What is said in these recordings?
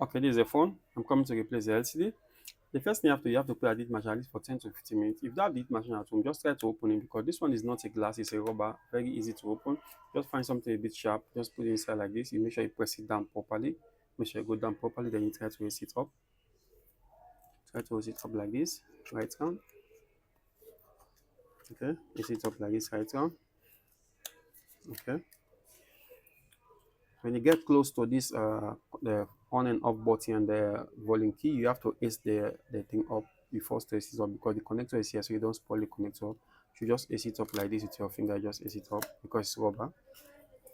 Okay, this is a phone. I'm coming to replace the LCD. The first thing you have to put a heat machine at least for 10 to 15 minutes. If you have the heat machine at home, just try to open it because this one is not a glass, it's a rubber, very easy to open. Just find something a bit sharp, just put it inside like this. You make sure you press it down properly. Make sure you go down properly, then you try to raise it up. Try to raise it up like this, right hand. Okay, raise it up like this, right hand. Okay. When you get close to this the on and off button and the volume key, you have to ace the thing up before to ace it up because the connector is here, so you don't spoil the connector. You just ace it up like this with your finger, just ace it up because it's rubber.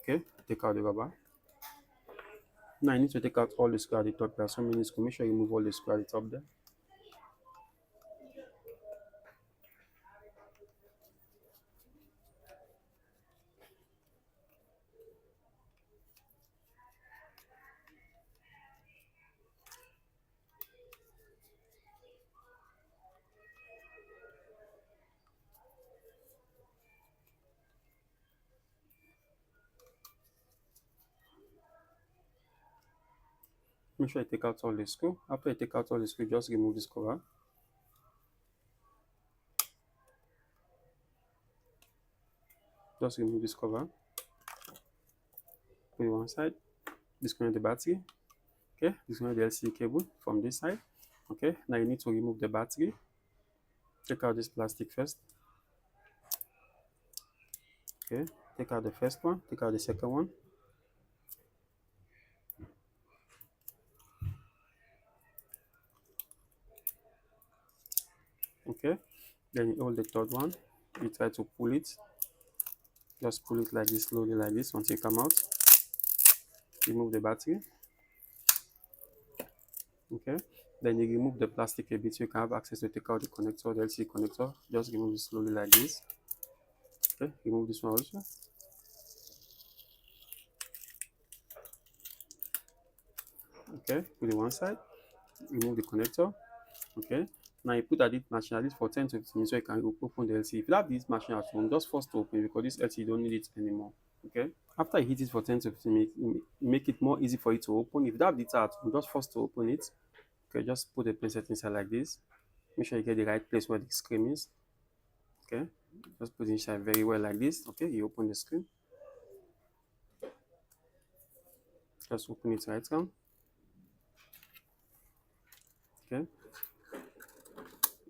Okay, take out the rubber. Now I need to take out all the screw at the top. There are so many screws. Make sure you remove all the screw at the top there. Make sure you take out all the screw. After you take out all the screw, just remove this cover. Just remove this cover. Put it one side. Disconnect the battery. Okay, disconnect the LCD cable from this side. Okay, now you need to remove the battery. Take out this plastic first. Okay, take out the first one, take out the second one. Okay, then you hold the third one. You try to pull it. Just pull it like this, slowly like this until it come out. Remove the battery. Okay, then you remove the plastic a bit so you can have access to take out the connector, the LCD connector. Just remove it slowly like this. Okay, remove this one also. Okay, put it one side. Remove the connector. Okay, now you put at this machine at least for 10 to 15 minutes so you can open the LCD. If you have this machine at home, just force to open because this LCD you don't need it anymore. Okay, after you heat it for 10 to 15 minutes, make it more easy for you to open. If you don't have the at home, just force to open it. Okay, just put the playset inside like this. Make sure you get the right place where the screen is. Okay, just put it inside very well like this. Okay, you open the screen. Just open it right now. Okay,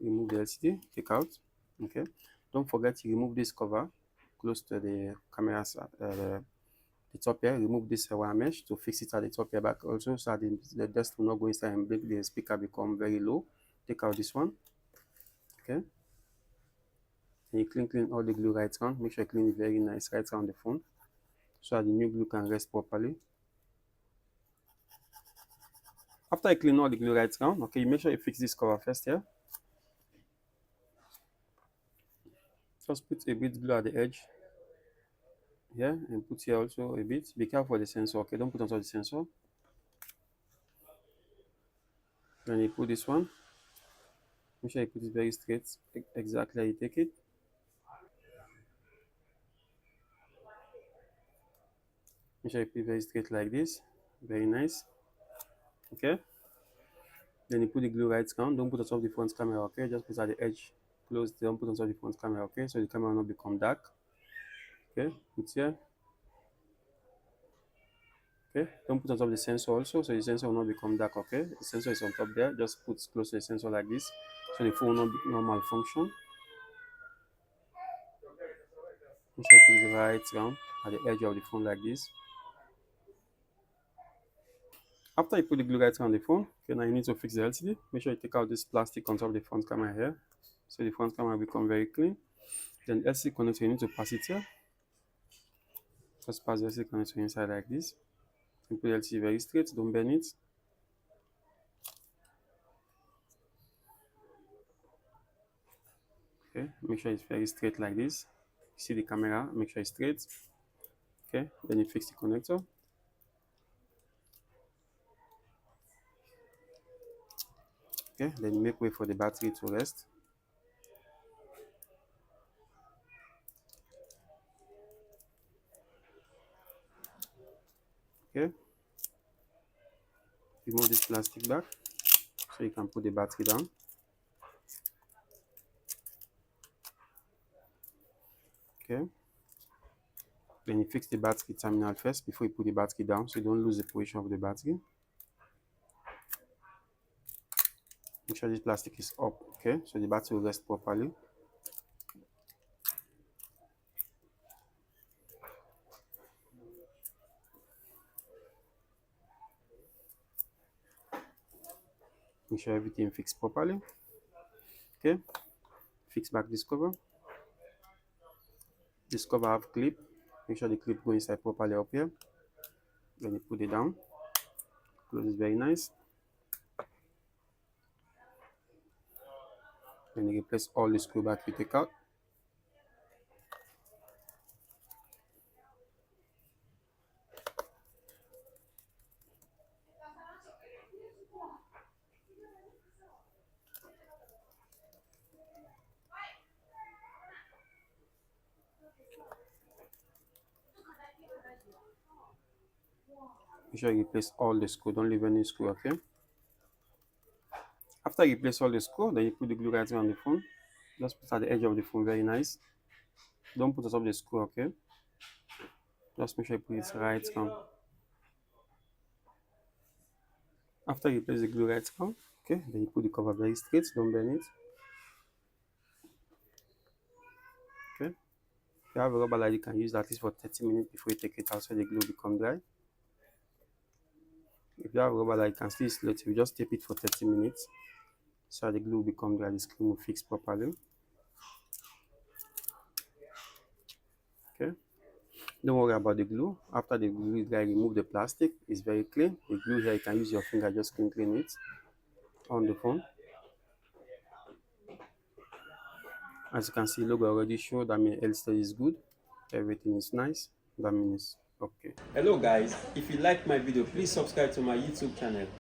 remove the LCD, take out. Okay, don't forget to remove this cover close to the camera, the top here. Remove this wire mesh to fix it at the top here back also, so that the dust will not go inside and make the speaker become very low. Take out this one. Okay, and you clean all the glue right around. Make sure you clean it very nice right around the phone so that the new glue can rest properly. After you clean all the glue right around, okay, you make sure you fix this cover first here. Just put a bit glue at the edge here and put here also a bit. Be careful for the sensor. Okay, don't put on top of the sensor. Then you put this one. Make sure you put it very straight, exactly how you take it. Make sure you put it very straight like this. Very nice. Okay. Then you put the glue right down. Don't put on top of the front camera. Okay, just put at the edge. Close. Don't put on top of the front camera. Okay, so the camera will not become dark. Okay, put here. Okay, don't put on top of the sensor also, so the sensor will not become dark. Okay, the sensor is on top there. Just put close to the sensor like this, so the phone will not malfunction. Make sure you put it right down at the edge of the phone like this. After you put the glue right on the phone, okay, now you need to fix the LCD. Make sure you take out this plastic on top of the front camera here, so the front camera will become very clean. Then LCD connector, you need to pass it here. Just pass the LCD connector inside like this. And put the LCD very straight, don't bend it. Okay, make sure it's very straight like this. You see the camera, make sure it's straight. Okay, then you fix the connector. Okay, then you make way for the battery to rest. Okay, remove this plastic back so you can put the battery down. Okay, then you fix the battery terminal first before you put the battery down so you don't lose the position of the battery. Make sure this plastic is up, okay, so the battery will rest properly. Make sure everything fixed properly. Okay, fix back this cover. This cover have clip. Make sure the clip go inside properly up here. Then you put it down. Close it very nice. Then you replace all the screw back you take out. Make sure you replace all the screw, don't leave any screw, okay? After you replace all the screw, then you put the glue right on the phone. Just put at the edge of the phone, very nice. Don't put on top of the screw, okay? Just make sure you put it right on. After you place the glue right on, okay, then you put the cover very straight, don't bend it. Okay. If you have a rubber light, you can use that at least for 30 minutes before you take it out so the glue become dry. If you have a rubber light, you can still slow it. You just tape it for 30 minutes so the glue will become dry, the screw will fix properly. Okay. Don't worry about the glue. After the glue is dry, remove the plastic. It's very clean. The glue here, you can use your finger, just clean it on the phone. As you can see, logo already showed. That means LCD is good. Everything is nice. That means okay. Hello guys, if you like my video, please subscribe to my YouTube channel.